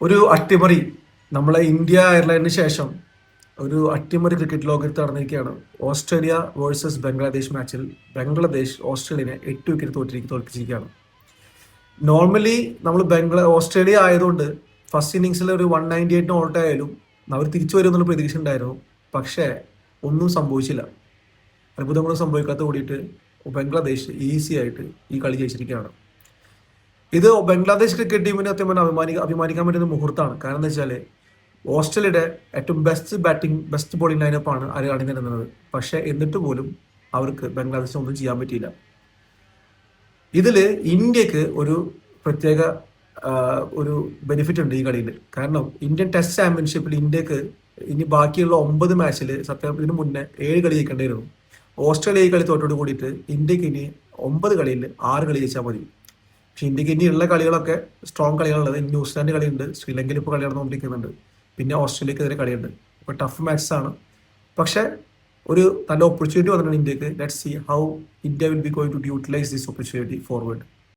ഒരു അട്ടിമറി നമ്മളെ ഇന്ത്യ അയർലൻഡിന് ശേഷം ഒരു അട്ടിമറി ക്രിക്കറ്റ് ലോകത്ത് നടന്നിരിക്കുകയാണ്. ഓസ്ട്രേലിയ വേഴ്സസ് ബംഗ്ലാദേശ് മാച്ചിൽ ബംഗ്ലാദേശ് ഓസ്ട്രേലിയനെ 8 വിക്കറ്റ് തോൽപ്പിച്ചിരിക്കുകയാണ്. നോർമലി നമ്മൾ ഓസ്ട്രേലിയ ആയതുകൊണ്ട് ഫസ്റ്റ് ഇന്നിങ്സിൽ ഒരു 198 ഔട്ട് ആയാലും അവർ തിരിച്ചു വരുമെന്നുള്ള പ്രതീക്ഷ ഉണ്ടായിരുന്നു. പക്ഷേ ഒന്നും സംഭവിച്ചില്ല. അത്ഭുതങ്ങളും സംഭവിക്കാത്ത കൂടിയിട്ട് ബംഗ്ലാദേശ് ഈസി ആയിട്ട് ഈ കളി ജയിച്ചിരിക്കുകയാണ്. ഇത് ബംഗ്ലാദേശ് ക്രിക്കറ്റ് ടീമിനെ സത്യം പറഞ്ഞാൽ അഭിമാനിക്കാൻ പറ്റുന്ന മുഹൂർത്തമാണ്. കാരണം എന്താ വെച്ചാൽ ഓസ്ട്രേലിയയുടെ ഏറ്റവും ബെസ്റ്റ് ബോളിംഗ് ലൈനപ്പാണ് അവർ അണിനിരുന്നത്. പക്ഷേ എന്നിട്ട് പോലും അവർക്ക് ബംഗ്ലാദേശിന് ഒന്നും ചെയ്യാൻ പറ്റിയില്ല. ഇതിൽ ഇന്ത്യക്ക് ഒരു പ്രത്യേക ഒരു ബെനിഫിറ്റ് ഉണ്ട് ഈ കളിയിൽ. കാരണം ഇന്ത്യൻ ടെസ്റ്റ് ചാമ്പ്യൻഷിപ്പിൽ ഇന്ത്യക്ക് ഇനി ബാക്കിയുള്ള 9 മാച്ചിൽ സത്യം ഇതിനു മുന്നേ 7 കളി ജയിക്കേണ്ടിയിരുന്നു. ഓസ്ട്രേലിയ ഈ കളി തോറ്റോട് കൂടിയിട്ട് ഇന്ത്യക്ക് ഇനി 9 കളിയിൽ 6 കളി ജയിച്ചാൽ മതി. പക്ഷെ ഇന്ത്യക്ക് ഇനിയുള്ള കളികളൊക്കെ സ്ട്രോങ് കളികളുള്ളത്. ന്യൂസിലാൻഡ് കളിയുണ്ട്, ശ്രീലങ്കയിൽ ഇപ്പോൾ കളി നടന്നുകൊണ്ടിരിക്കുന്നുണ്ട്, പിന്നെ ഓസ്ട്രേലിയക്കെതിരെ കളിയുണ്ട്. ഇപ്പോൾ ടഫ് മാച്ചസ് ആണ്. പക്ഷെ ഒരു നല്ല ഓപ്പർച്യൂണിറ്റി വന്നിട്ടുണ്ട് ഇന്ത്യക്ക്. Let's see how India will be going to utilise this opportunity forward.